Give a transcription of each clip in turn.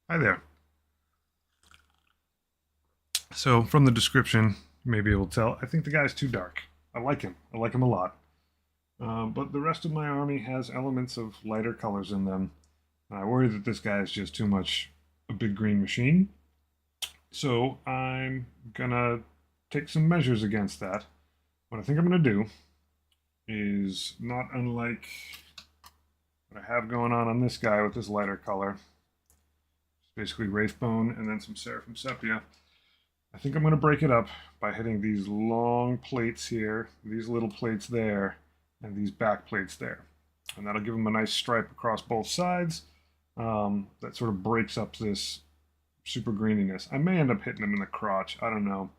Hi there. So from the description, you may be able to tell, I think the guy's too dark. I like him. I like him a lot. But the rest of my army has elements of lighter colors in them. And I worry that this guy is just too much a big green machine. So I'm gonna take some measures against that. What I think I'm gonna do is not unlike what I have going on this guy with this lighter color. It's basically Wraithbone and then some Seraphim Sepia. I think I'm going to break it up by hitting these long plates here, these little plates there, and these back plates there. And that'll give them a nice stripe across both sides that sort of breaks up this super greeniness. I may end up hitting him in the crotch. I don't know.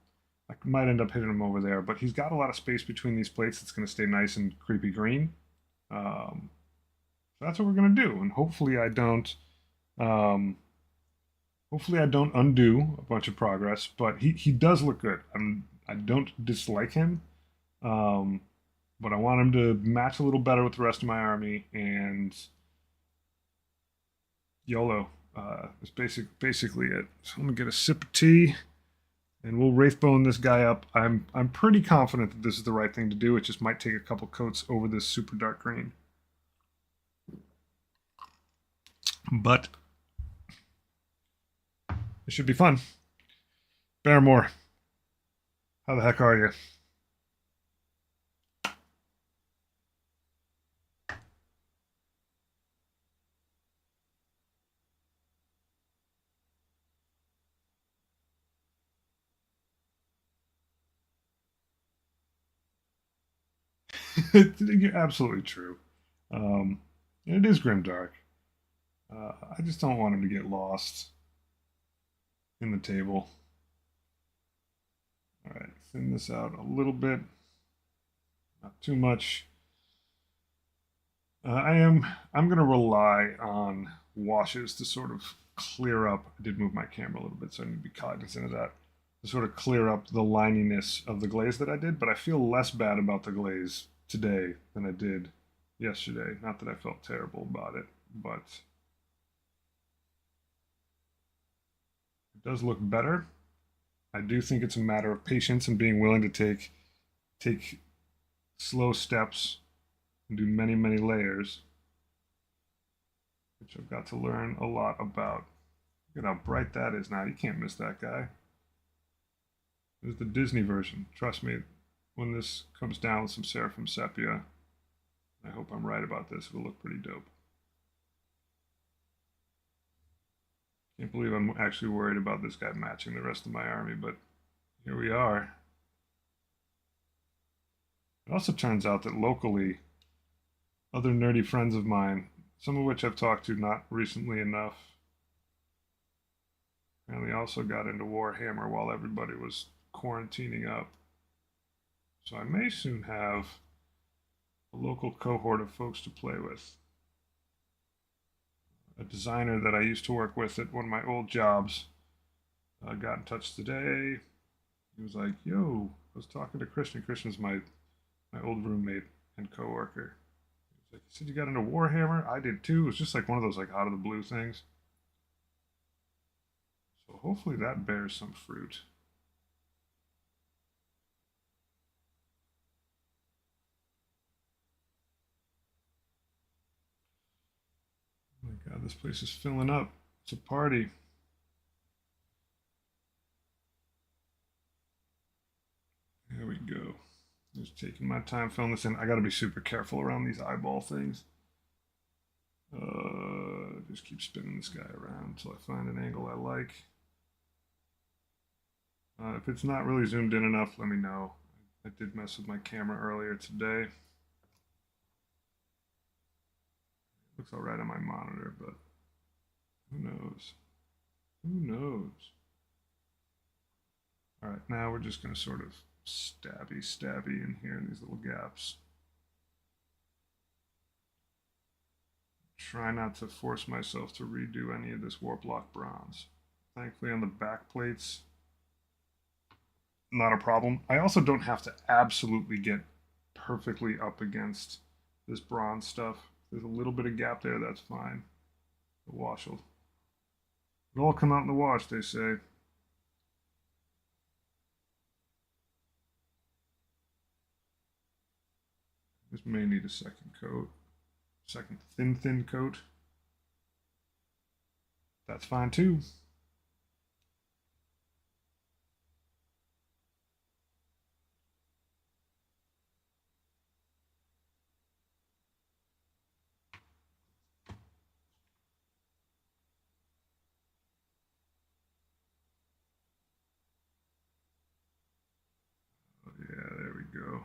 I might end up hitting him over there, but he's got a lot of space between these plates that's going to stay nice and creepy green. So that's what we're going to do, and um, hopefully I don't undo a bunch of progress, but he does look good. I don't dislike him, um, but I want him to match a little better with the rest of my army. And YOLO is basically it. So I'm gonna get a sip of tea, and we'll wraithbone this guy up. I'm pretty confident that this is the right thing to do. It just might take a couple coats over this super dark green, but it should be fun. Barrymore, how the heck are you? You're absolutely true. Um, it is grimdark. I just don't want him to get lost in the table. All right, thin this out a little bit, not too much. I'm going to rely on washes to sort of clear up. I did move my camera a little bit, so I need to be cognizant of that. To sort of clear up the lininess of the glaze that I did, but I feel less bad about the glaze today than I did yesterday. Not that I felt terrible about it, but it does look better. I do think it's a matter of patience and being willing to take slow steps and do many layers, which I've got to learn a lot about. Look at how bright that is now. You can't miss that guy. There's the Disney version. Trust me, when this comes down with some Seraphim Sepia, I hope I'm right about this. It'll look pretty dope. Can't believe I'm actually worried about this guy matching the rest of my army, but here we are. It also turns out that locally, other nerdy friends of mine, some of which I've talked to not recently enough, apparently also got into Warhammer while everybody was quarantining up. So I may soon have a local cohort of folks to play with. A designer that I used to work with at one of my old jobs got in touch today. He was like, "Yo, I was talking to Christian. Christian's my old roommate and coworker. He was like, you said you got into Warhammer? I did too. It was just like one of those like out of the blue things. So hopefully that bears some fruit." Oh my God, this place is filling up. It's a party. There we go. Just taking my time filling this in. I got to be super careful around these eyeball things. Just keep spinning this guy around until I find an angle I like. If it's not really zoomed in enough, let me know. I did mess with my camera earlier today. Looks all right on my monitor, but who knows? Who knows? All right, now we're just going to sort of stabby in here in these little gaps. Try not to force myself to redo any of this warp lock bronze. Thankfully on the back plates, not a problem. I also don't have to absolutely get perfectly up against this bronze stuff. There's a little bit of gap there, that's fine. The wash will It'll all come out in the wash, they say. This may need a second coat. Second thin coat. That's fine too. Oh, yeah, there we go.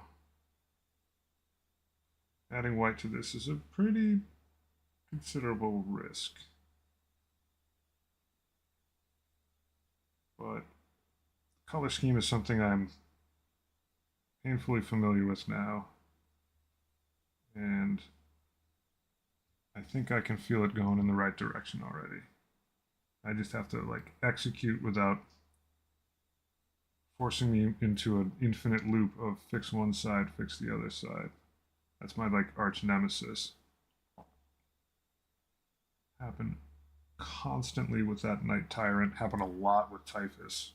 Adding white to this is a pretty considerable risk. But color scheme is something I'm painfully familiar with now. And I think I can feel it going in the right direction already. I just have to like execute without forcing me into an infinite loop of fix one side, fix the other side. That's my like arch nemesis. Happen constantly with that Night Tyrant. Happen a lot with Typhus.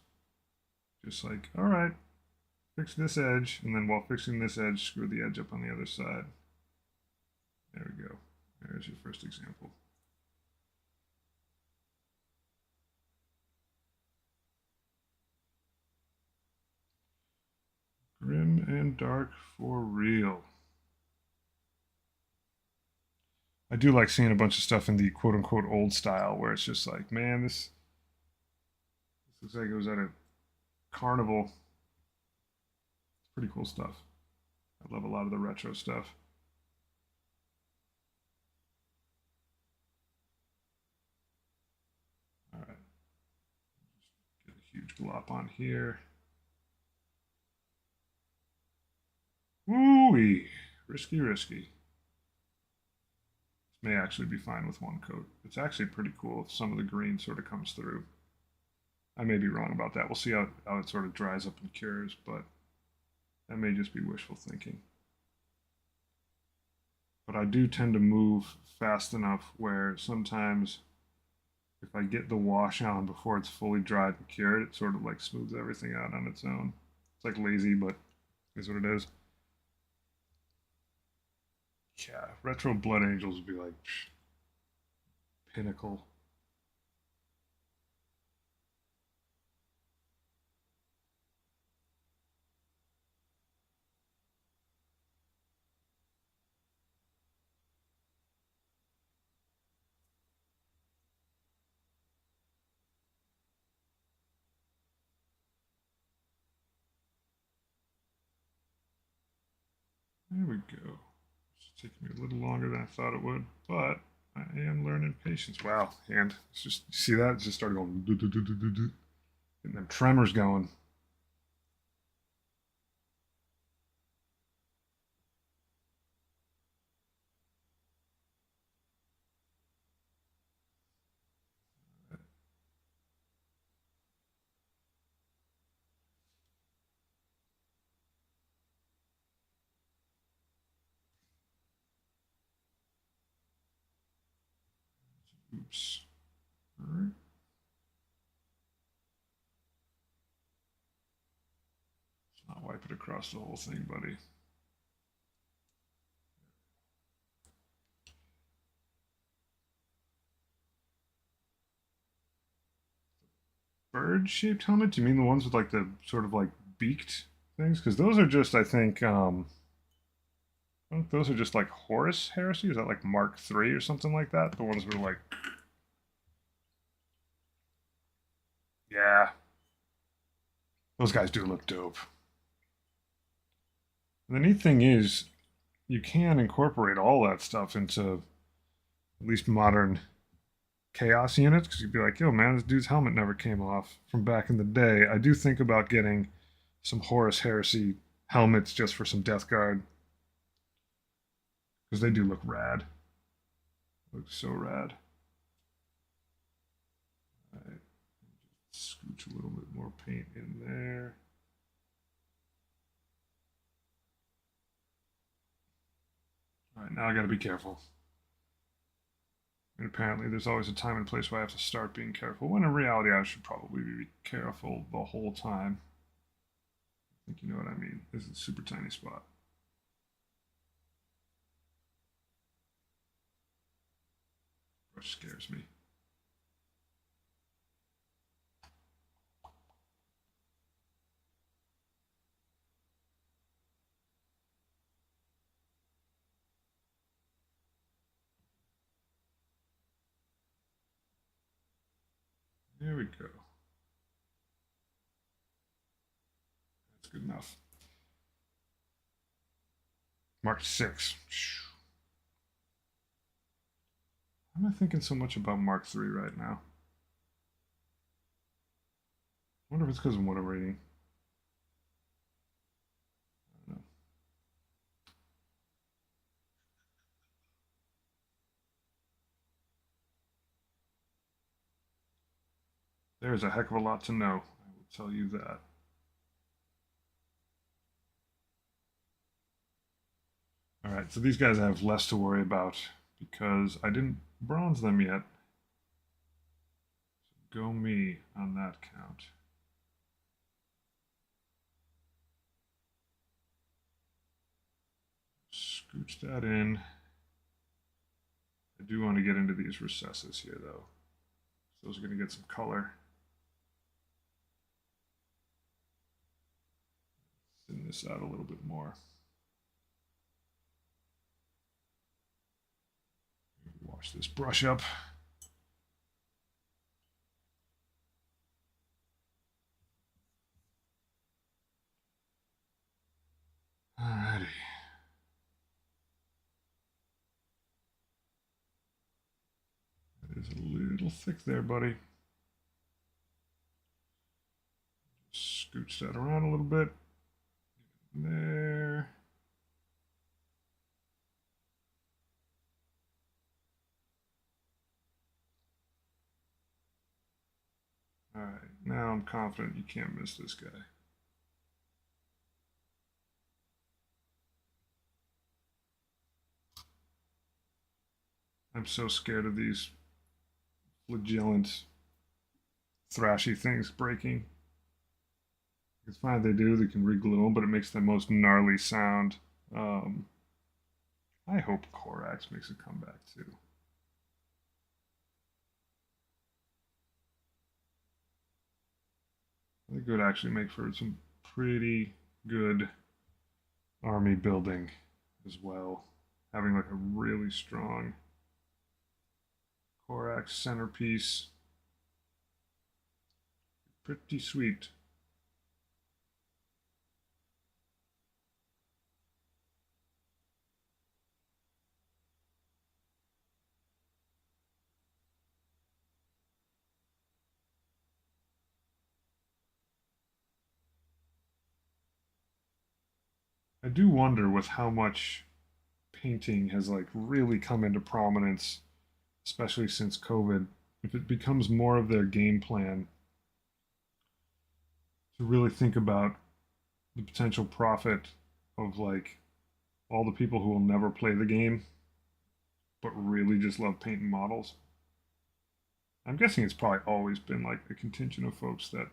Just like, all right, fix this edge, and then while fixing this edge, screw the edge up on the other side. There we go. There's your first example. Grim and dark for real. I do like seeing a bunch of stuff in the quote-unquote old style where it's just like, man, this looks like it was at a carnival. It's pretty cool stuff. I love a lot of the retro stuff. All right. Just get a huge glop on here. Woo-wee. Risky, risky. This may actually be fine with one coat. It's actually pretty cool if some of the green sort of comes through. I may be wrong about that. We'll see how it sort of dries up and cures, but that may just be wishful thinking. But I do tend to move fast enough where sometimes if I get the wash on before it's fully dried and cured, it sort of like smooths everything out on its own. It's like lazy, but is what it is. Yeah, retro Blood Angels would be like pinnacle. There we go. It's taking me a little longer than I thought it would, but I am learning patience. Wow, and it's just see that it just started going, getting them tremors going. Oops. All right. Let's not wipe it across the whole thing, buddy. Bird-shaped helmet? Do you mean the ones with like the sort of like beaked things? Because those are just, I think those are just like Horus Heresy. Is that like Mark III or something like that? The ones that are like, yeah, those guys do look dope. And the neat thing is, you can incorporate all that stuff into at least modern chaos units because you'd be like, yo, man, this dude's helmet never came off from back in the day. I do think about getting some Horus Heresy helmets just for some Death Guard because they do look rad. Look so rad. All right. Scooch a little bit more paint in there. All right, now I got to be careful. And apparently there's always a time and place where I have to start being careful, when in reality I should probably be careful the whole time. I think you know what I mean. This is a super tiny spot. Brush scares me. There we go. That's good enough. Mark 6. Why am I thinking so much about Mark 3 right now? I wonder if it's because of what I'm reading. I don't know. There's a heck of a lot to know. I will tell you that. All right, so these guys I have less to worry about because I didn't bronze them yet. So go me on that count. Scooch that in. I do want to get into these recesses here, though. Those are going to get some color. Thin this out a little bit more. Wash this brush up. Alrighty. That is a little thick there, buddy. Scooch that around a little bit. There. Alright, now I'm confident you can't miss this guy. I'm so scared of these flagellant, thrashy things breaking. It's fine if they do, they can reglue them, but it makes the most gnarly sound. I hope Korax makes a comeback too. I think it would actually make for some pretty good army building as well. Having like a really strong Korax centerpiece. Pretty sweet. I do wonder with how much painting has like really come into prominence, especially since COVID, if it becomes more of their game plan to really think about the potential profit of like all the people who will never play the game but really just love painting models. I'm guessing it's probably always been like a contingent of folks that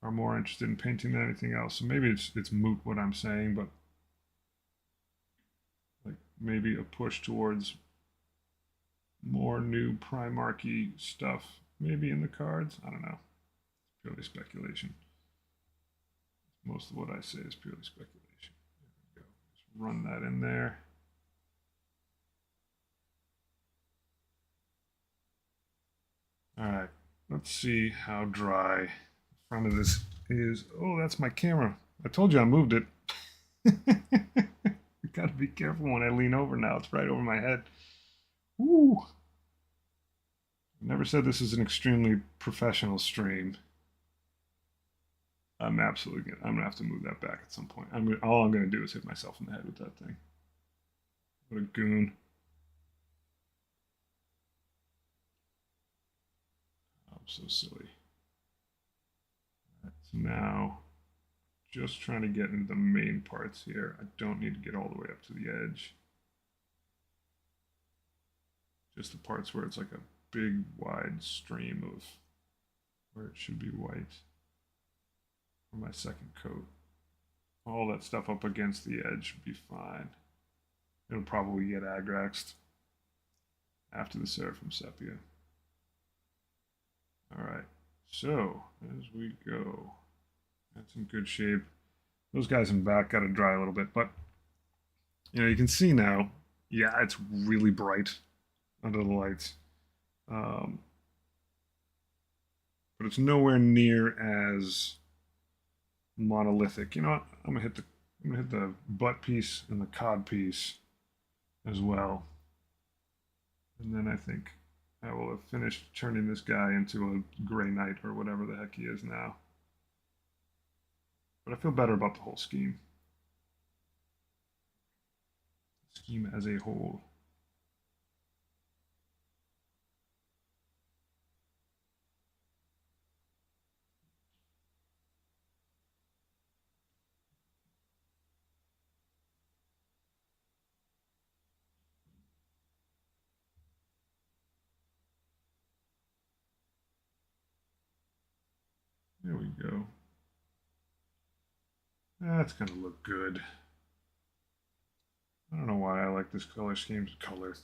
are more interested in painting than anything else. So maybe it's moot what I'm saying, but like maybe a push towards more new Primarchy stuff, maybe in the cards. I don't know. It's purely speculation. Most of what I say is purely speculation. There we go. Just run that in there. All right, let's see how dry the front of this is. Oh, that's my camera. I told you I moved it. Gotta be careful when I lean over now. It's right over my head. Woo! Never said this is an extremely professional stream. I'm absolutely gonna. I'm gonna have to move that back at some point. All I'm gonna do is hit myself in the head with that thing. What a goon! I'm so silly. Right, so now, just trying to get into the main parts here. I don't need to get all the way up to the edge. Just the parts where it's like a big wide stream of where it should be white for my second coat. All that stuff up against the edge should be fine. It'll probably get agraxed after the Seraphim Sepia. Alright, so as we go, that's in good shape. Those guys in back got to dry a little bit, but you know, you can see now, yeah, it's really bright under the lights. But it's nowhere near as monolithic. You know what? I'm gonna hit the butt piece and the cod piece as well. And then I think I will have finished turning this guy into a gray knight or whatever the heck he is now. But I feel better about the whole scheme. Scheme as a whole. There we go. That's going to look good. I don't know why I like this color scheme. Color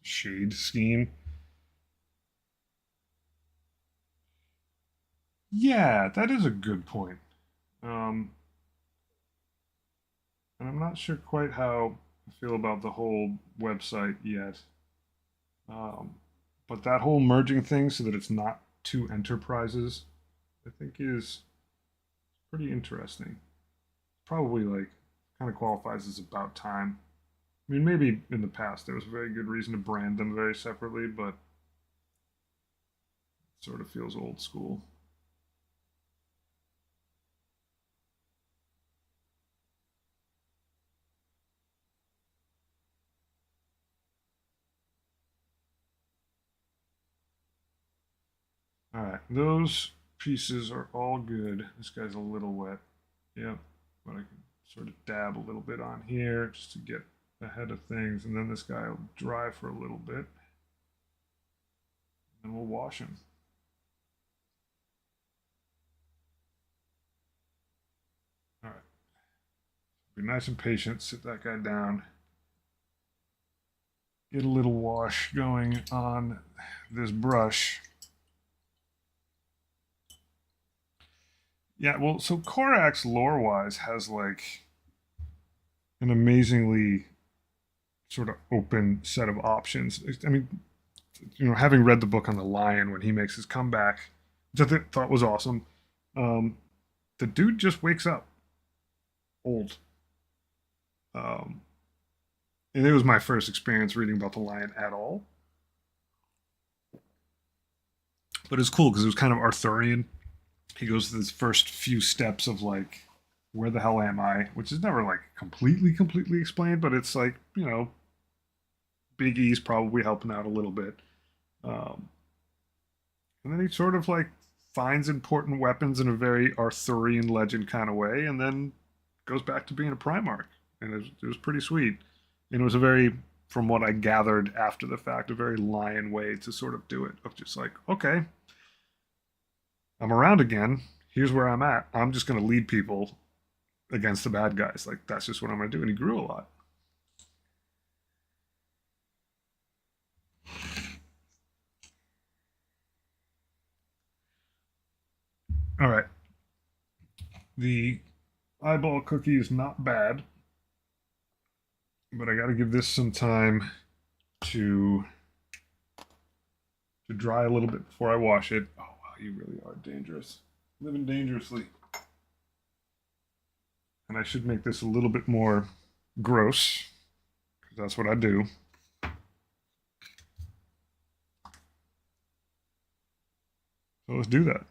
shade scheme. Yeah, that is a good point. And I'm not sure quite how I feel about the whole website yet. But that whole merging thing so that it's not two enterprises, I think is pretty interesting. Probably like kind of qualifies as about time. I mean, maybe in the past there was a very good reason to brand them very separately, but it sort of feels old school. All right, those pieces are all good. This guy's a little wet. Yep, but I can sort of dab a little bit on here just to get ahead of things, and then this guy will dry for a little bit, and we'll wash him. All right, be nice and patient. Sit that guy down. Get a little wash going on this brush. Yeah, well, so Korax lore-wise has like an amazingly sort of open set of options. I mean, you know, having read the book on the lion when he makes his comeback, which I thought was awesome, the dude just wakes up old. Um, and it was my first experience reading about the lion at all. But it's cool because it was kind of Arthurian. He goes through his first few steps of like, where the hell am I? Which is never like completely explained, but it's like, you know, Big E's probably helping out a little bit. And then he sort of like finds important weapons in a very Arthurian legend kind of way, and then goes back to being a Primarch. And it was pretty sweet. And it was a very, from what I gathered after the fact, a very lion way to sort of do it. Of just like, okay, I'm around again. Here's where I'm at. I'm just going to lead people against the bad guys. Like, that's just what I'm going to do. And he grew a lot. All right. The eyeball cookie is not bad, but I got to give this some time to dry a little bit before I wash it. Oh, wow, you really are dangerous. Living dangerously. And I should make this a little bit more gross, because that's what I do. So let's do that.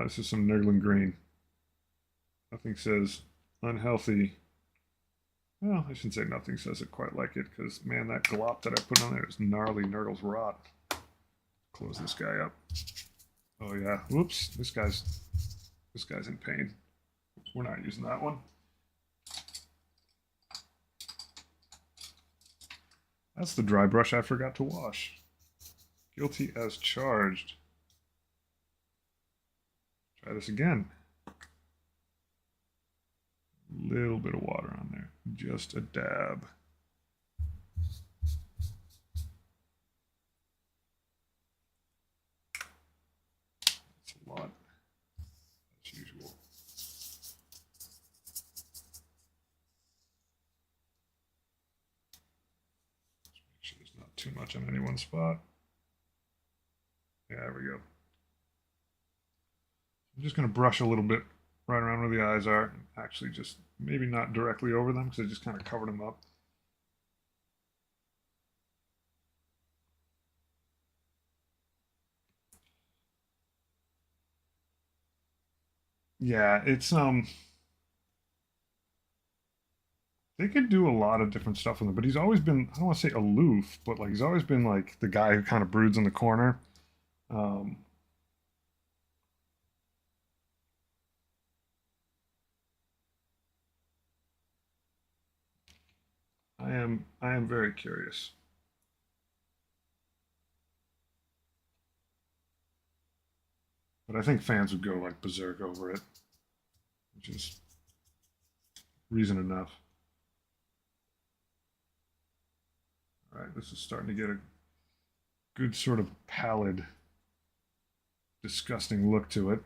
This is some Nurgling green. Nothing says unhealthy. Well, I shouldn't say nothing says it quite like it, because, man, that glop that I put on there is gnarly Nurgle's rot. Close this guy up. Oh, yeah. Whoops. This guy's in pain. We're not using that one. That's the dry brush I forgot to wash. Guilty as charged. Try this again. Little bit of water on there. Just a dab. That's a lot, as usual. Just make sure there's not too much on any one spot. Yeah, there we go. I'm just going to brush a little bit right around where the eyes are. Actually, just maybe not directly over them because I just kind of covered them up. Yeah, it's they could do a lot of different stuff with him, but he's always been, I don't want to say aloof, but like he's always been like the guy who kind of broods in the corner. Um, I am very curious. But I think fans would go like berserk over it, which is reason enough. All right, this is starting to get a good sort of pallid, disgusting look to it.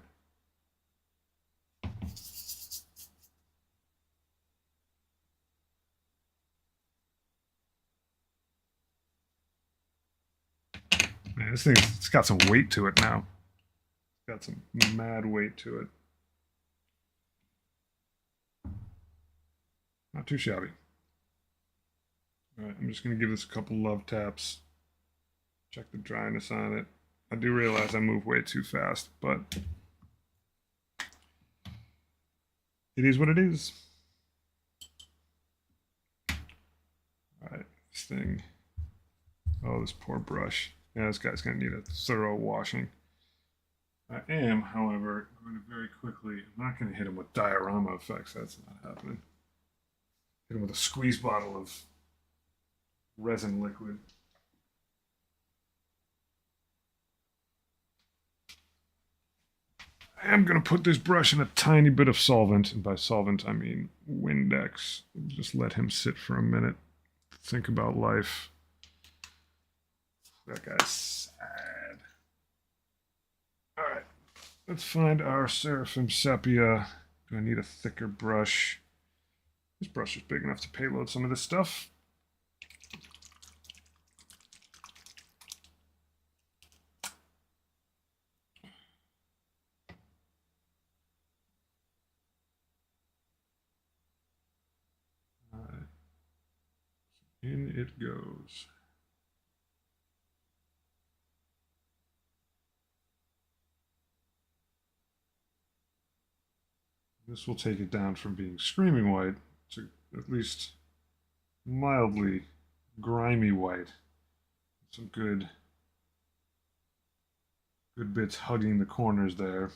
Man, this thing, it's got some weight to it now. It's got some mad weight to it. Not too shabby. All right, I'm just going to give this a couple love taps. Check the dryness on it. I do realize I move way too fast, but it is what it is. All right, this thing. Oh, this poor brush. Yeah, this guy's going to need a thorough washing. I am, however, going to very quickly, I'm not going to hit him with diorama effects. That's not happening. Hit him with a squeeze bottle of resin liquid. I am going to put this brush in a tiny bit of solvent, and by solvent I mean Windex. Just let him sit for a minute. Think about life. That guy's sad. All right, let's find our Seraphim Sepia. Do I need a thicker brush? This brush is big enough to payload some of this stuff. All right, in it goes. This will take it down from being screaming white to at least mildly grimy white. Some good bits hugging the corners there.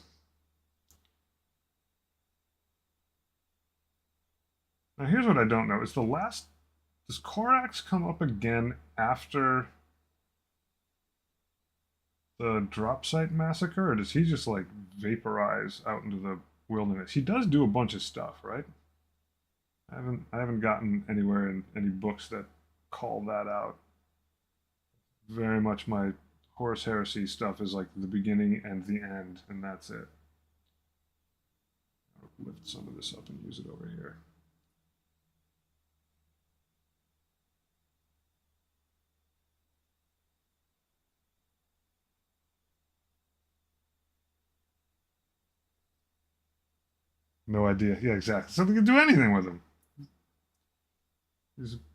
Now here's what I don't know. Is the last, does Korax come up again after the drop site massacre, or does he just like vaporize out into the wilderness? He does do a bunch of stuff, right? I haven't gotten anywhere in any books that call that out. Very much my Horus Heresy stuff is like the beginning and the end, and that's it. I'll lift some of this up and use it over here. No idea. Yeah, exactly. So they can do anything with him.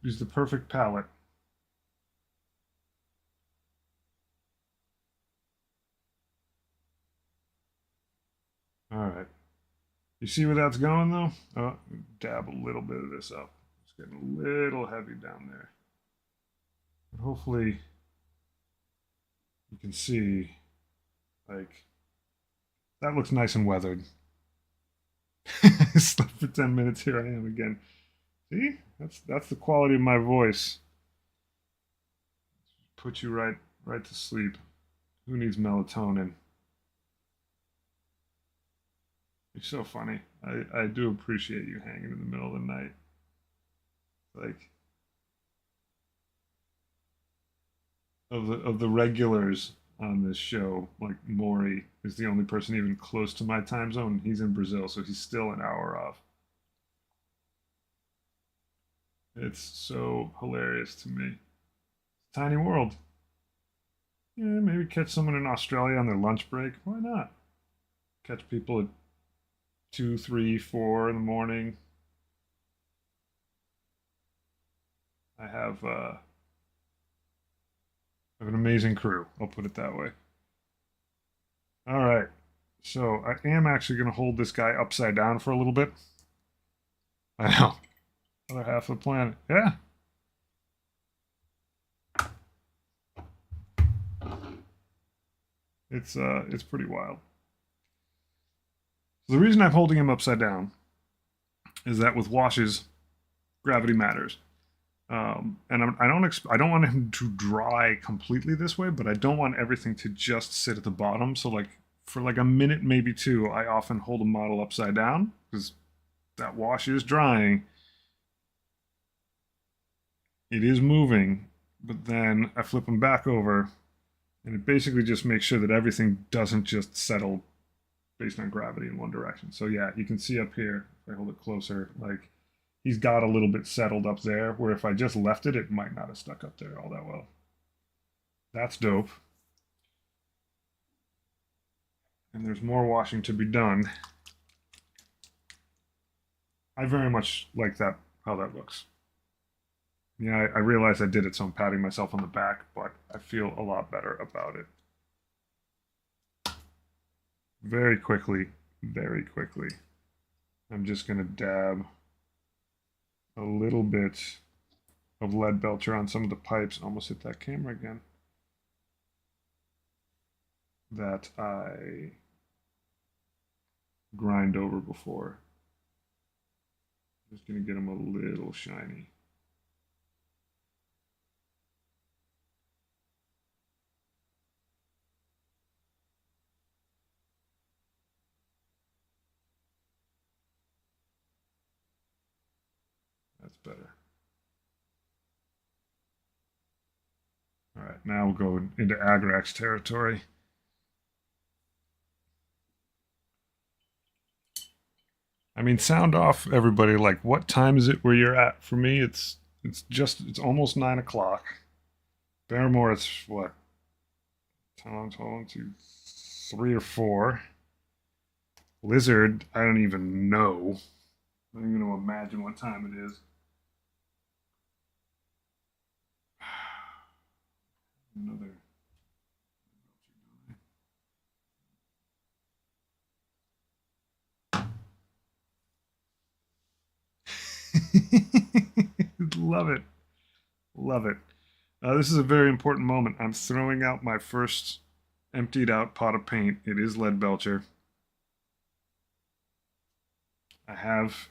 He's the perfect palette. All right. You see where that's going though? Oh, dab a little bit of this up. It's getting a little heavy down there. But hopefully you can see, like, that looks nice and weathered. Slept for 10 minutes. Here I am again. See? That's the quality of my voice. put you right to sleep. Who needs melatonin? You're so funny. I do appreciate you hanging in the middle of the night. Like of the regulars on this show, like Maury is the only person even close to my time zone. He's in Brazil, so he's still an hour off. It's so hilarious to me. Tiny world. Yeah, maybe catch someone in Australia on their lunch break. Why not? Catch people at 2, 3, 4 in the morning. I have an amazing crew. I'll put it that way. All right. So I am actually going to hold this guy upside down for a little bit. I know. Other half of the planet. Yeah. It's pretty wild. So the reason I'm holding him upside down is that with washes, gravity matters. And I don't want him to dry completely this way, but I don't want everything to just sit at the bottom. So like for like a minute, maybe two, I often hold a model upside down because that wash is drying. It is moving, but then I flip him back over, and it basically just makes sure that everything doesn't just settle based on gravity in one direction. So yeah, you can see up here, if I hold it closer, like he's got a little bit settled up there, where if I just left it, it might not have stuck up there all that well. That's dope. And there's more washing to be done. I very much like that, how that looks. Yeah, I realize I did it, so I'm patting myself on the back, but I feel a lot better about it. Very quickly, I'm just going to dab a little bit of lead belcher on some of the pipes. Almost hit that camera again. That I grind over before. Just going to get them a little shiny. That's better. All right, now we'll go into Agrax territory. I mean, sound off, everybody. Like, what time is it where you're at? For me, it's almost 9 o'clock. Barrymore, it's what? 10, 12, 2, 3 or 4. Lizard, I don't even know. I'm not even going to imagine what time it is. Another. Love it. Love it. This is a very important moment. I'm throwing out my first emptied out pot of paint. It is lead belcher. I have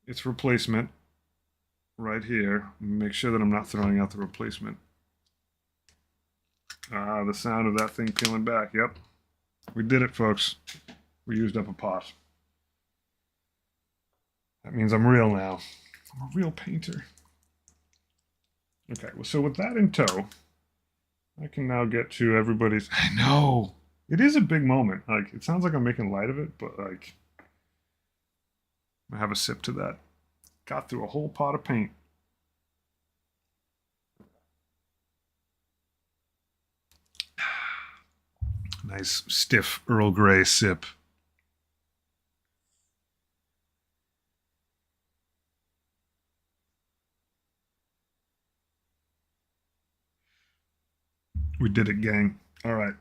its replacement right here. Make sure that I'm not throwing out the replacement. The sound of that thing peeling back. Yep. We did it, folks. We used up a pot. That means I'm real now. I'm a real painter. Okay, well, so with that in tow, I can now get to everybody's. I know! It is a big moment. Like, it sounds like I'm making light of it, but, like, I have a sip to that. Got through a whole pot of paint. Nice, stiff Earl Grey sip. We did it, gang. All right.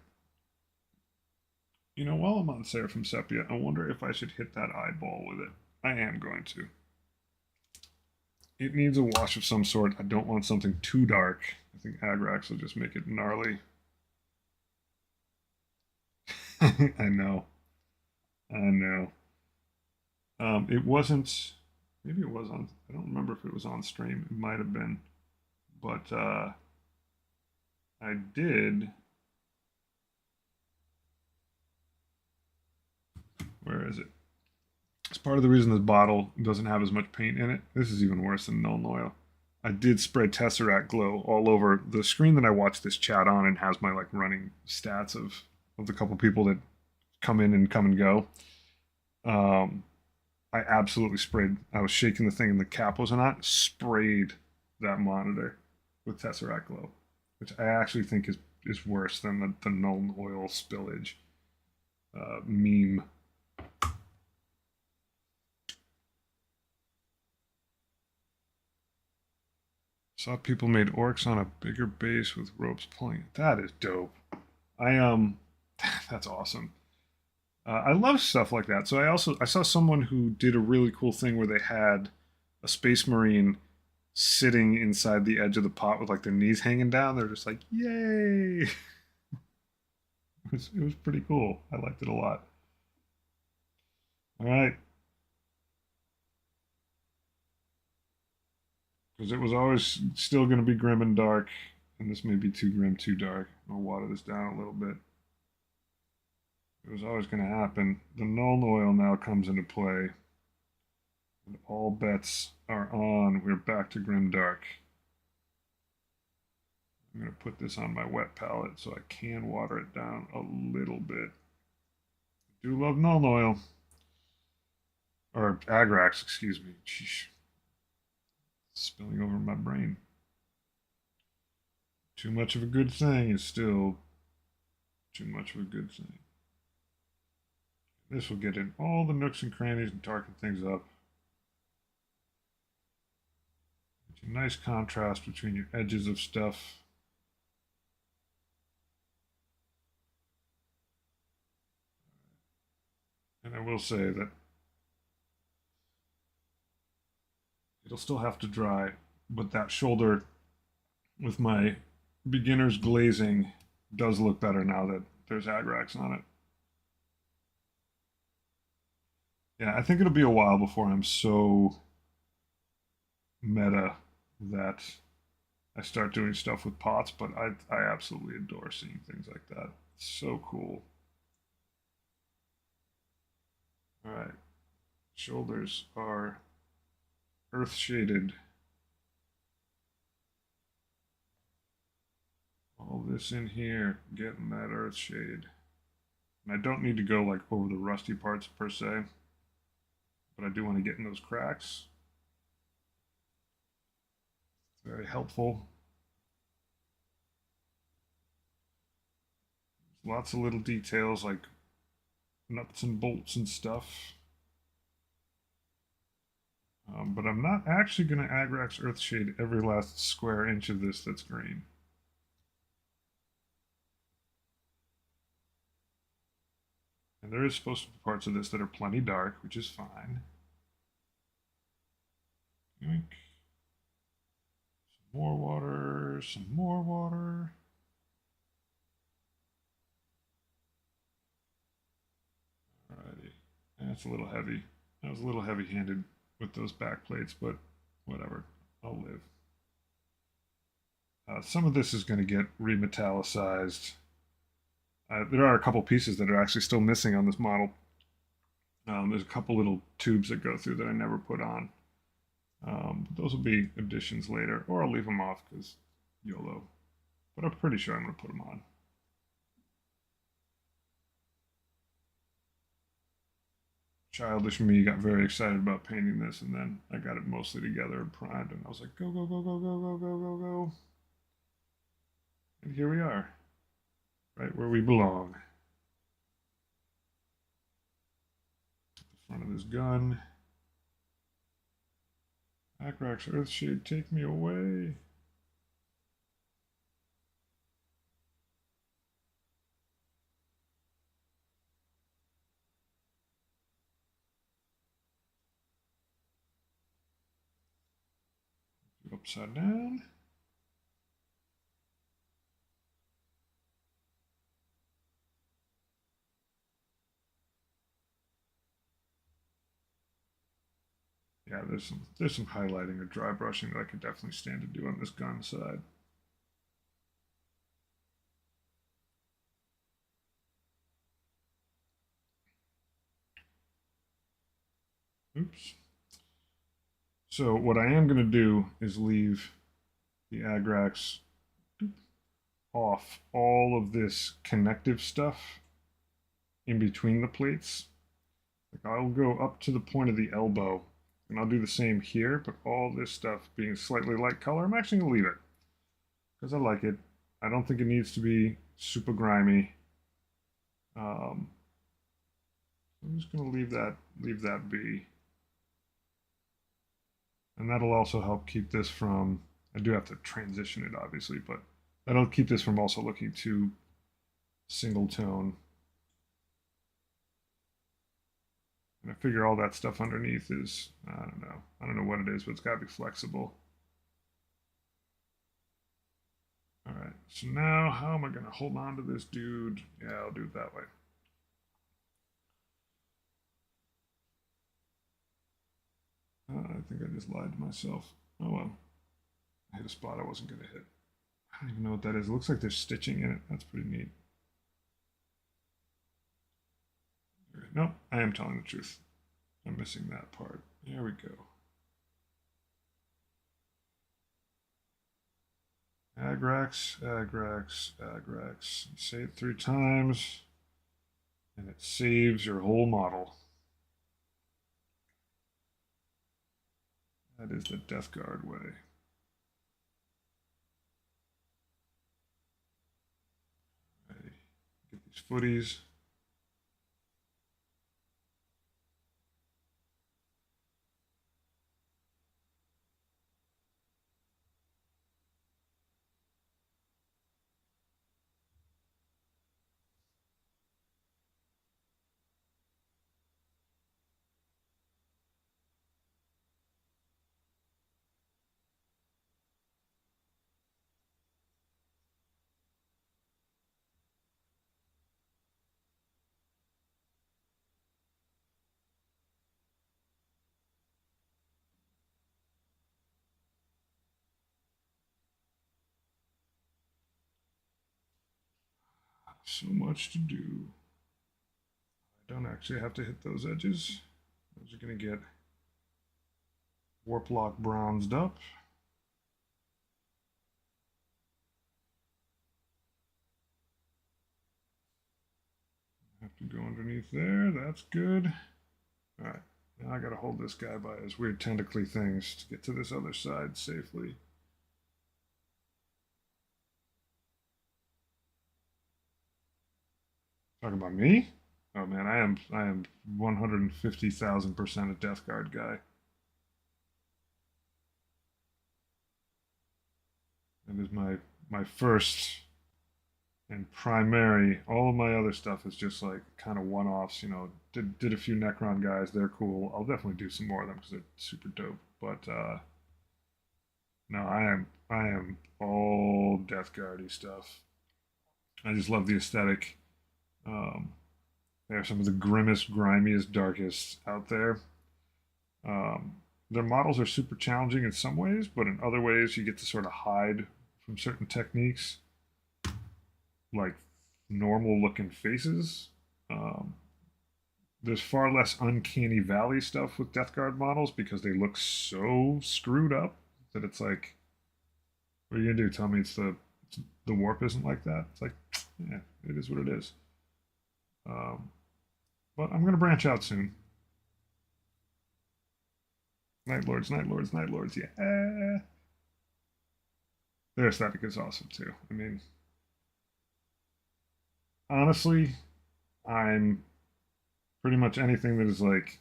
You know, while I'm on Seraphim Sepia, I wonder if I should hit that eyeball with it. I am going to. It needs a wash of some sort. I don't want something too dark. I think Agrax will just make it gnarly. I know. I know. It wasn't. Maybe it was on. I don't remember if it was on stream. It might have been. But I did. Where is it? It's part of the reason this bottle doesn't have as much paint in it. This is even worse than Null Oil. I did spray Tesseract Glow all over the screen that I watch this chat on, and has my like running stats of the couple people that come in and come and go. Um, I absolutely sprayed. I was shaking the thing, and the cap was not. Sprayed that monitor with Tesseract Glow, which I actually think is worse than the Null Oil spillage meme. Saw people made orcs on a bigger base with ropes pulling. That is dope. I that's awesome. I love stuff like that. So I saw someone who did a really cool thing where they had a space marine sitting inside the edge of the pot with like their knees hanging down. They're just like, yay! It was pretty cool. I liked it a lot. All right, because it was always still going to be grim and dark, and this may be too grim, too dark. I'll water this down a little bit. It was always going to happen. The null oil now comes into play, and all bets are on. We're back to grim dark. I'm going to put this on my wet palette so I can water it down a little bit. I do love null oil. Or Agrax, excuse me. Sheesh. Spilling over my brain. Too much of a good thing is still too much of a good thing. This will get in all the nooks and crannies and darken things up. It's a nice contrast between your edges of stuff. And I will say that it'll still have to dry, but that shoulder with my beginner's glazing does look better now that there's Agrax on it. Yeah, I think it'll be a while before I'm so meta that I start doing stuff with pots, but I absolutely adore seeing things like that. It's so cool. All right, shoulders are earth shaded. All this in here, getting that earth shade. And I don't need to go like over the rusty parts per se, but I do want to get in those cracks. Very helpful. Lots of little details like nuts and bolts and stuff. But I'm not actually going to Agrax Earthshade every last square inch of this that's green. And there is supposed to be parts of this that are plenty dark, which is fine. Some more water, some more water. Alrighty. That's a little heavy. I was a little heavy-handed with those back plates, but whatever. I'll live. Some of this is going to get remetallicized. There are a couple pieces that are actually still missing on this model. There's a couple little tubes that go through that I never put on. Those will be additions later, or I'll leave them off because YOLO. But I'm pretty sure I'm going to put them on. Childish me got very excited about painting this, and then I got it mostly together and primed, and I was like, go, go, go, go, go, go, go, go, go. And here we are, right where we belong. The front of this gun. Agrax Earthshade, take me away. Upside down. Yeah, there's some highlighting or dry brushing that I could definitely stand to do on this gun side. Oops. So what I am going to do is leave the Agrax off all of this connective stuff in between the plates. Like I'll go up to the point of the elbow, and I'll do the same here, but all this stuff being slightly light color, I'm actually going to leave it because I like it. I don't think it needs to be super grimy. I'm just going to leave that be. And that'll also help keep this from, I do have to transition it obviously, but that'll keep this from also looking too single tone. And I figure all that stuff underneath is, I don't know what it is, but it's got to be flexible. All right, so now how am I going to hold on to this dude? Yeah, I'll do it that way. I think I just lied to myself. Oh well. I hit a spot I wasn't going to hit. I don't even know what that is. It looks like there's stitching in it. That's pretty neat. Nope, I am telling the truth. I'm missing that part. There we go. Agrax, Agrax, Agrax. You say it 3 times, and it saves your whole model. That is the Death Guard way. Right. Get these footies. So much to do. I don't actually have to hit those edges. Those are going to get warp lock bronzed up. Have to go underneath there. That's good. All right. Now I got to hold this guy by his weird tentacly things to get to this other side safely. Talking about me? Oh man, I am 150,000% a Death Guard guy. That is my first and primary. All of my other stuff is just like kind of one-offs. You know, did a few Necron guys. They're cool. I'll definitely do some more of them because they're super dope. But no, I am all Death Guardy stuff. I just love the aesthetic. They're some of the grimmest, grimiest, darkest out there. Um, their models are super challenging in some ways, but in other ways, you get to sort of hide from certain techniques, like normal looking faces. Um, there's far less uncanny valley stuff with Death Guard models because they look so screwed up that it's like, what are you gonna do? Tell me the warp isn't like that? It's like, yeah, it is what it is. Um, but I'm gonna branch out soon. Night Lords, Night Lords, Night Lords, yeah. Their aesthetic is awesome too. I mean, honestly, I'm pretty much anything that is like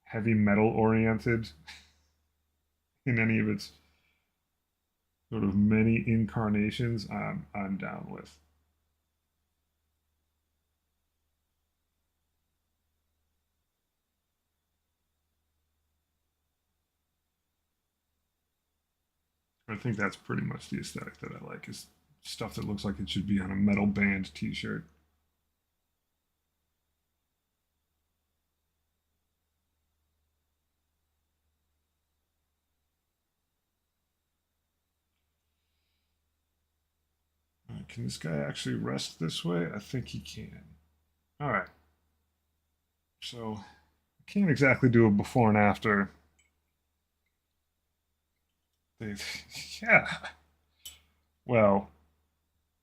heavy metal oriented in any of its sort of many incarnations, I'm down with. I think that's pretty much the aesthetic that I like is stuff that looks like it should be on a metal band t-shirt. All right, can this guy actually rest this way? I think he can. All right. So can't exactly do a before and after. They, yeah. Well,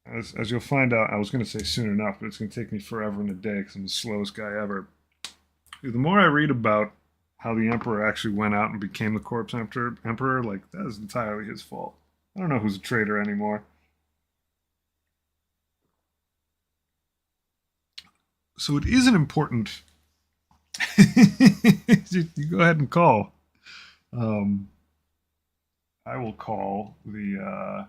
as you'll find out, I was going to say soon enough, but it's going to take me forever and a day because I'm the slowest guy ever. The more I read about how the emperor actually went out and became the corpse emperor, like that is entirely his fault. I don't know who's a traitor anymore. So it isn't important. You go ahead and call. Um, I will call the.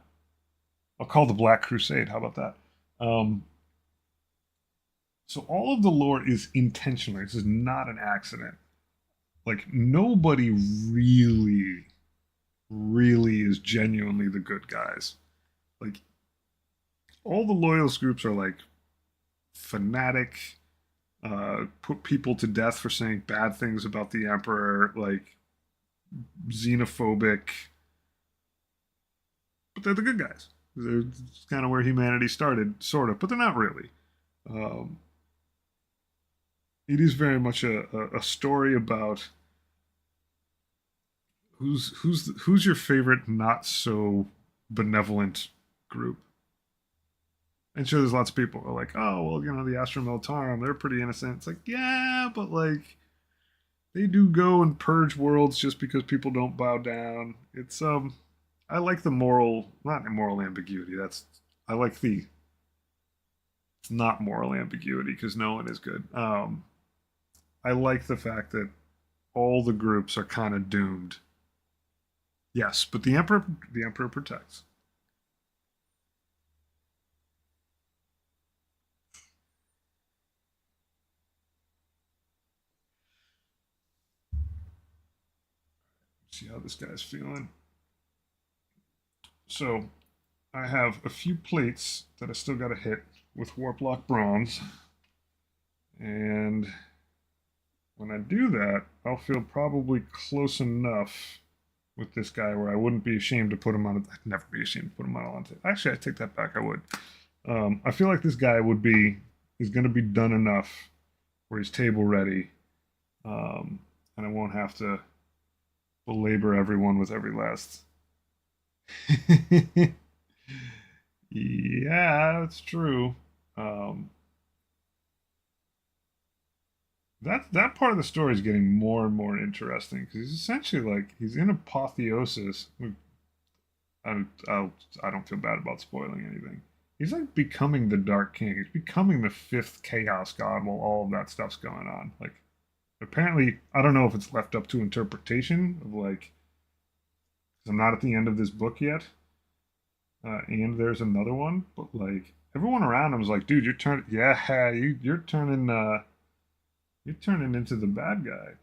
I'll call the Black Crusade. How about that? Um, so all of the lore is intentional. This is not an accident. Like nobody really is genuinely the good guys. Like all the loyalist groups are like fanatic, put people to death for saying bad things about the emperor, like xenophobic, but they're the good guys. They're kind of where humanity started, sort of, but they're not really. Um, it is very much a story about who's your favorite not so benevolent group. And sure, there's lots of people who are like, oh well, the Astra Militarum, they're pretty innocent. It's like, yeah, but like they do go and purge worlds just because people don't bow down. It's I like the moral, not moral ambiguity. That's I like the it's not moral ambiguity because no one is good. I like the fact that all the groups are kind of doomed. Yes, but the emperor protects. See how this guy's feeling. So I have a few plates that I still got to hit with warp lock bronze, and when I do that, I'll feel probably close enough with this guy where I wouldn't be ashamed to put him on. I'd never be ashamed to put him on. Actually, I take that back. I would. I feel like this guy would be. He's going to be done enough where he's table ready, and I won't have to belabor everyone with every last. Yeah, that's true. Um, that part of the story is getting more and more interesting because he's essentially like he's in apotheosis. I don't feel bad about spoiling anything. He's like becoming the Dark King. He's becoming the fifth Chaos God while all of that stuff's going on. Like apparently, I don't know if it's left up to interpretation of like. 'Cause I'm not at the end of this book yet, and there's another one, but like everyone around him is like, dude, you're turning, yeah, you're turning into the bad guy.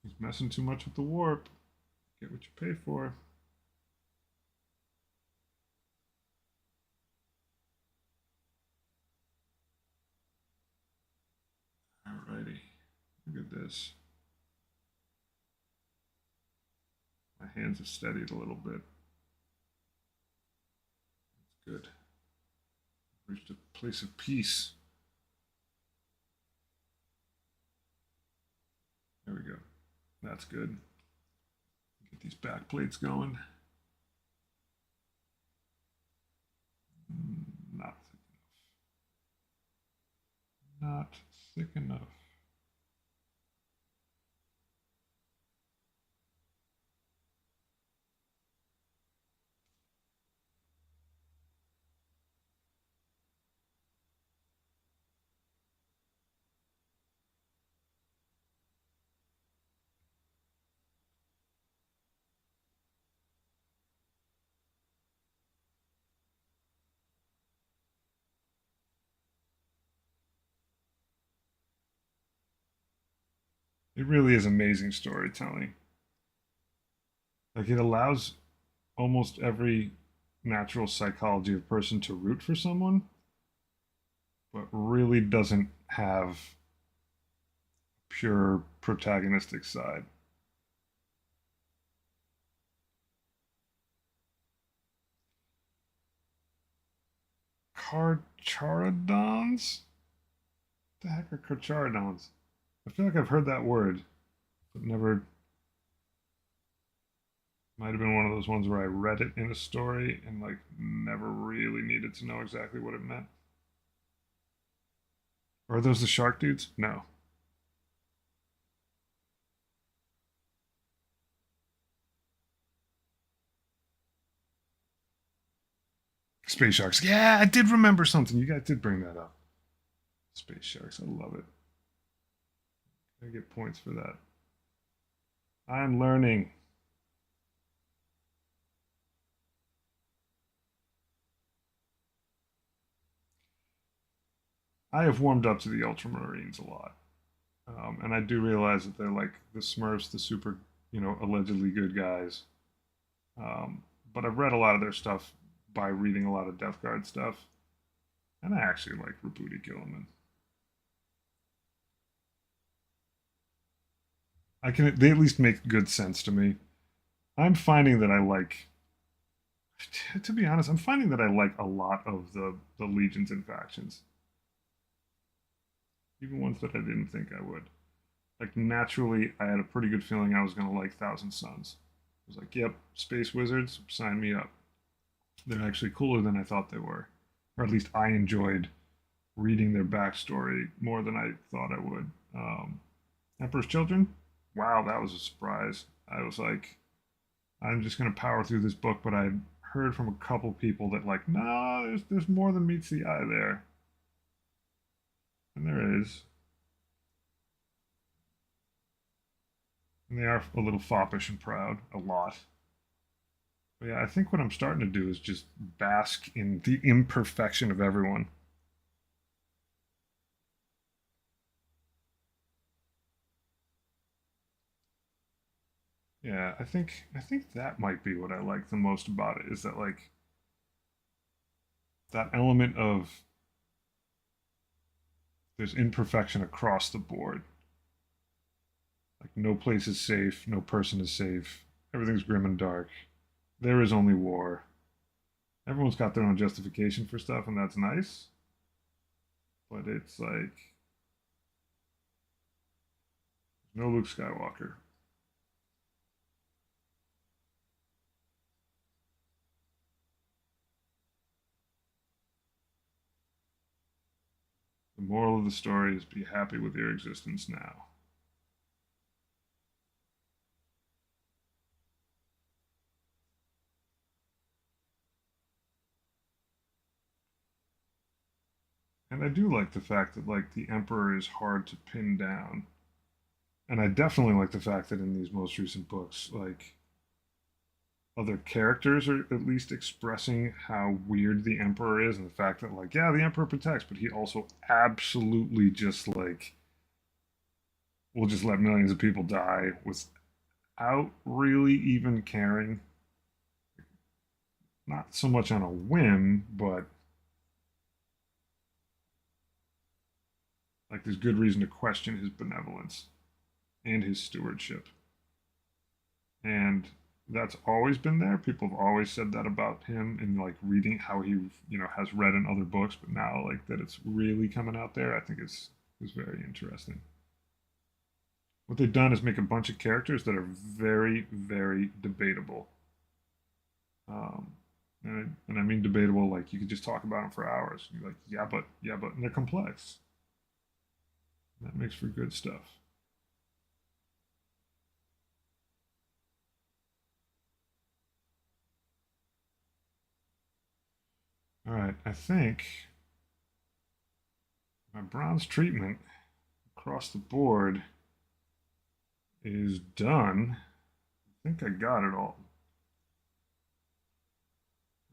He's messing too much with the warp. Get what you pay for. Alrighty, look at this. My hands have steadied a little bit. That's good. Reached a place of peace. There we go. That's good. Get these back plates going. Not thick enough. Not thick enough. It really is amazing storytelling. Like it allows almost every natural psychology of person to root for someone, but really doesn't have pure protagonistic side. Card Charadons? the heck are Carcharodons? I feel like I've heard that word, but never. Might have been one of those ones where I read it in a story and like never really needed to know exactly what it meant. Are those the shark dudes? No. Space sharks. Yeah, I did remember something. You guys did bring that up. Space sharks. I love it. I get points for that. I'm learning. I have warmed up to the Ultramarines a lot. And I do realize that they're like the Smurfs, the super, allegedly good guys. But I've read a lot of their stuff by reading a lot of Death Guard stuff. And I actually like Rebuti Gilliman. They at least make good sense to me. I'm finding that I like, to be honest, I'm finding that I like a lot of the legions and factions. Even ones that I didn't think I would. Like, naturally, I had a pretty good feeling I was going to like Thousand Suns. I was like, yep, Space Wizards, sign me up. They're actually cooler than I thought they were. Or at least I enjoyed reading their backstory more than I thought I would. Emperor's Children? Wow, that was a surprise. I was like, I'm just going to power through this book, but I heard from a couple people that, like, no, there's more than meets the eye there. And there is. And they are a little foppish and proud, a lot. But yeah, I think what I'm starting to do is just bask in the imperfection of everyone. Yeah, I think that might be what I like the most about it is that like that element of there's imperfection across the board. Like no place is safe, no person is safe. Everything's grim and dark. There is only war. Everyone's got their own justification for stuff, and that's nice. But it's like no Luke Skywalker. The moral of the story is be happy with your existence now. And I do like the fact that like the Emperor is hard to pin down. And I definitely like the fact that in these most recent books, like other characters are at least expressing how weird the Emperor is and the fact that like, yeah, the Emperor protects, but he also absolutely just like will just let millions of people die without really even caring. Not so much on a whim, but like there's good reason to question his benevolence and his stewardship. And that's always been there. People have always said that about him in like reading how he, has read in other books, but now like that it's really coming out there, I think is very interesting. What they've done is make a bunch of characters that are very, very debatable. And I mean debatable, like you could just talk about them for hours. You're like, yeah, but, and they're complex. That makes for good stuff. All right, I think my bronze treatment across the board is done. I think I got it all.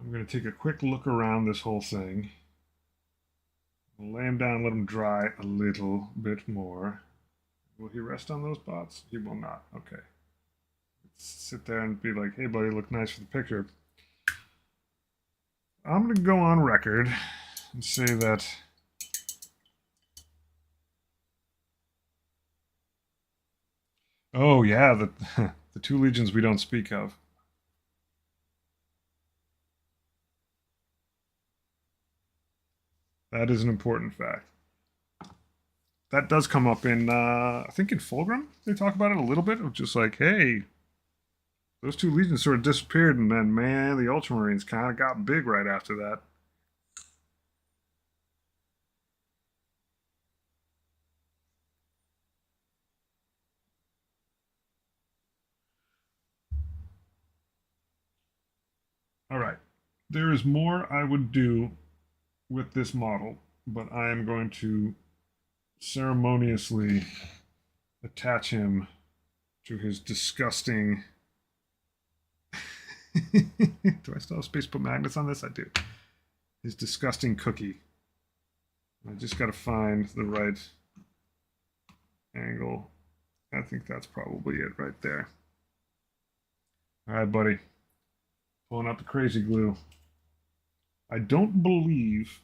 I'm going to take a quick look around this whole thing. Lay him down, let him dry a little bit more. Will he rest on those pots? He will not. Okay. Let's sit there and be like, hey, buddy, look nice for the picture. I'm going to go on record and say that oh yeah, the the two legions we don't speak of. That is an important fact. that does come up in, I think in Fulgrim, they talk about it a little bit, of just like, hey, those two legions sort of disappeared, and then, man, the Ultramarines kind of got big right after that. All right. There is more I would do with this model, but I am going to ceremoniously attach him to his disgusting. Do I still have space to put magnets on this? I do. His disgusting cookie. I just got to find the right angle. I think that's probably it right there. All right, buddy. Pulling out the crazy glue. I don't believe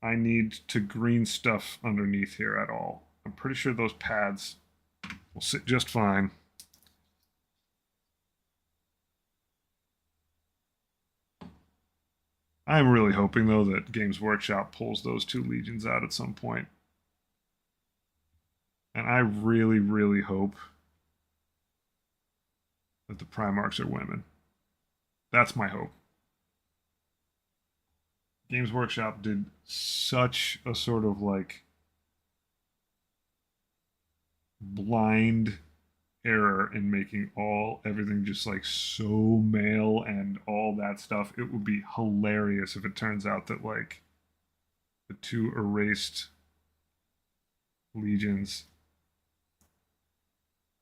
I need to green stuff underneath here at all. I'm pretty sure those pads will sit just fine. I'm really hoping, though, that Games Workshop pulls those two legions out at some point. And I really, really hope that the Primarchs are women. That's my hope. Games Workshop did such a sort of like blind error in making everything just like so male and all that stuff. It would be hilarious if it turns out that like the two erased legions.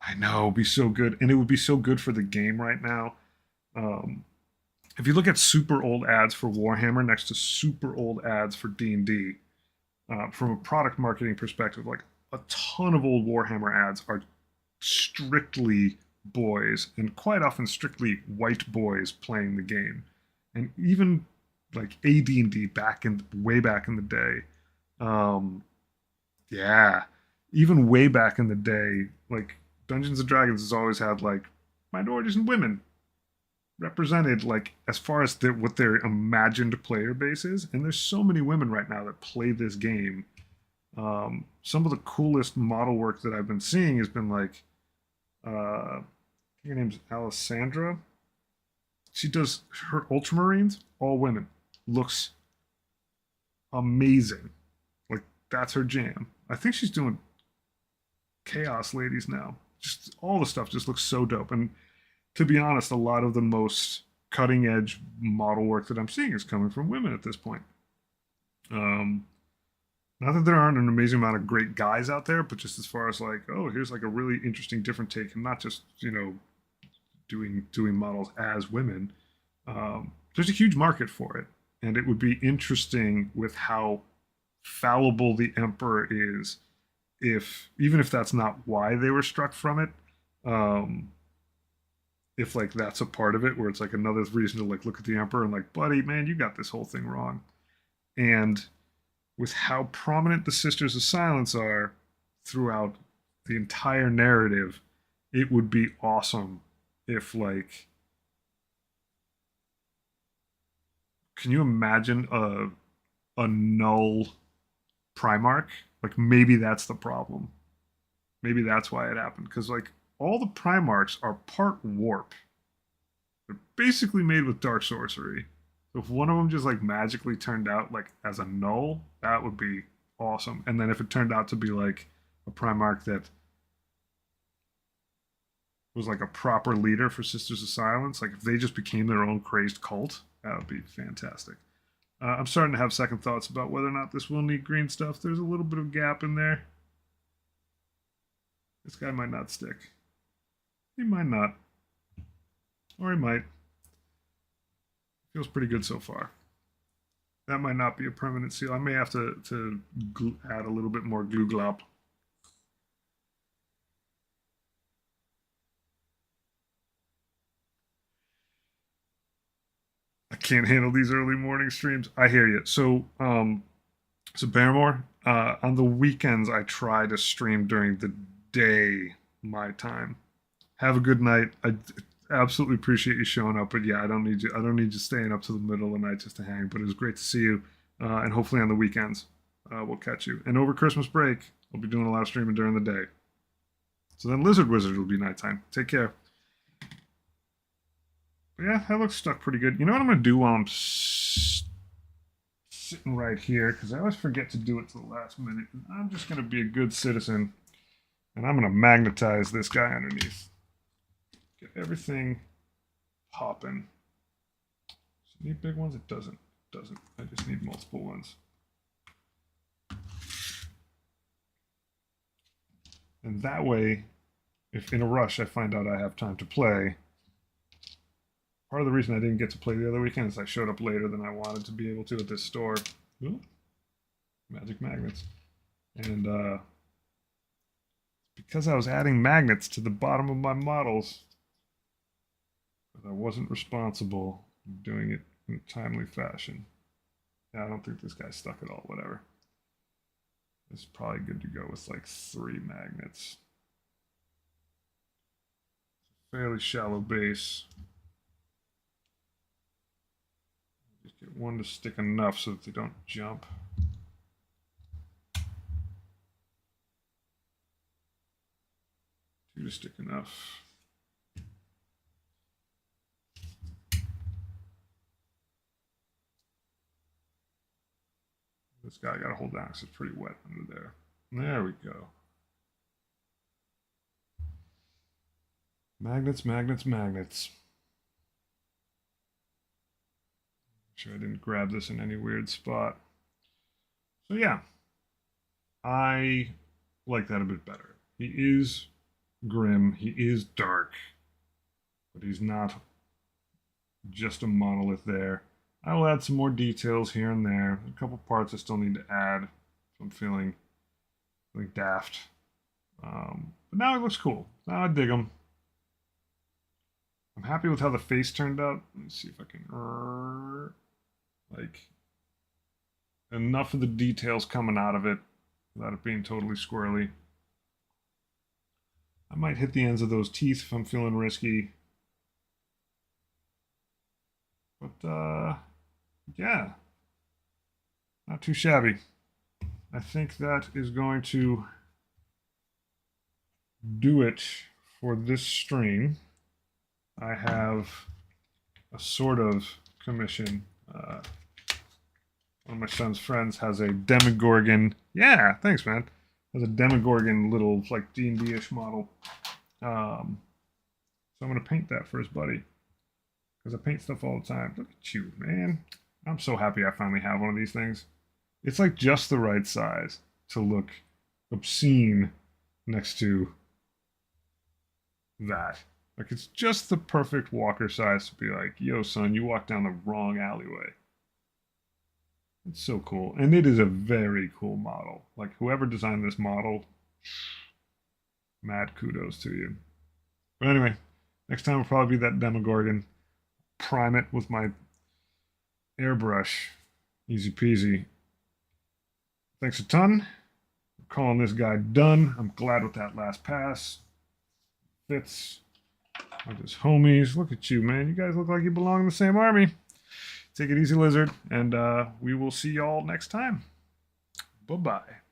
I know, it'd be so good, and it would be so good for the game right now. If you look at super old ads for Warhammer next to super old ads for D&D, from a product marketing perspective, like a ton of old Warhammer ads are strictly boys, and quite often strictly white boys playing the game. And even like AD&D way back in the day, yeah, even way back in the day, like Dungeons and Dragons has always had like minorities and women represented, like as far as what their imagined player base is. And there's so many women right now that play this game. Some of the coolest model work that I've been seeing has been like, her name's Alessandra. She does her Ultramarines, all women. Looks amazing. Like that's her jam. I think she's doing Chaos Ladies now. Just all the stuff just looks so dope. And to be honest, a lot of the most cutting edge model work that I'm seeing is coming from women at this point. Not that there aren't an amazing amount of great guys out there, but just as far as like, oh, here's like a really interesting different take, and not just, you know, doing models as women. There's a huge market for it, and it would be interesting with how fallible the Emperor is, if even if that's not why they were struck from it. If like that's a part of it, where it's like another reason to like look at the Emperor and like, buddy, man, you got this whole thing wrong. And with how prominent the Sisters of Silence are throughout the entire narrative, it would be awesome if like, can you imagine a null Primarch? Like maybe that's the problem. Maybe that's why it happened, because like all the Primarchs are part warp. They're basically made with dark sorcery. If one of them just like magically turned out like as a null, that would be awesome. And then if it turned out to be like a Primarch that was like a proper leader for Sisters of Silence, like if they just became their own crazed cult, that would be fantastic. I'm starting to have second thoughts about whether or not this will need green stuff. There's a little bit of gap in there. This guy might not stick. He might not. Or he might. Feels pretty good so far. That might not be a permanent seal. I may have to add a little bit more glue glop. I can't handle these early morning streams. I hear you. So Barrymore, on the weekends I try to stream during the day, my time. Have a good night. I absolutely appreciate you showing up, but yeah, I don't need you staying up to the middle of the night just to hang. But it was great to see you, and hopefully on the weekends we'll catch you. And over Christmas break, I'll be doing a lot of streaming during the day. So then Lizard Wizard will be nighttime. Take care. But yeah, that looks stuck pretty good. You know what I'm going to do while I'm sitting right here? Because I always forget to do it to the last minute. I'm just going to be a good citizen. And I'm going to magnetize this guy underneath. Get everything popping. Does it need big ones? It doesn't. It doesn't. I just need multiple ones. And that way, if in a rush I find out I have time to play, part of the reason I didn't get to play the other weekend is I showed up later than I wanted to be able to at this store. Ooh, magic magnets. And because I was adding magnets to the bottom of my models, I wasn't responsible for doing it in a timely fashion. Yeah, I don't think this guy's stuck at all, whatever. It's probably good to go with like 3 magnets. Fairly shallow base. Just get one to stick enough so that they don't jump. Two to stick enough. This guy got to hold down because it's pretty wet under there. There we go. Magnets, magnets, magnets. Make sure I didn't grab this in any weird spot. So yeah, I like that a bit better. He is grim, he is dark, but he's not just a monolith there. I will add some more details here and there. A couple parts I still need to add. So I'm feeling daft. But now it looks cool. Now I dig him. I'm happy with how the face turned out. Let me see if I can... Like, enough of the details coming out of it without it being totally squirrely. I might hit the ends of those teeth if I'm feeling risky. But, yeah, not too shabby. I think that is going to do it for this stream. I have a sort of commission. One of my son's friends has a Demogorgon. Yeah, thanks, man. Has a Demogorgon little like D&D-ish model. So I'm gonna paint that for his buddy because I paint stuff all the time. Look at you, man. I'm so happy I finally have one of these things. It's like just the right size to look obscene next to that. Like it's just the perfect walker size to be like, yo son, you walked down the wrong alleyway. It's so cool. And it is a very cool model. Like whoever designed this model, mad kudos to you. But anyway, next time will probably be that Demogorgon. Prime it with my airbrush. Easy peasy. Thanks a ton. I'm calling this guy done. I'm glad with that last pass. Fits with his homies. Look at you, man. You guys look like you belong in the same army. Take it easy, Lizard, and we will see y'all next time. Bye-bye.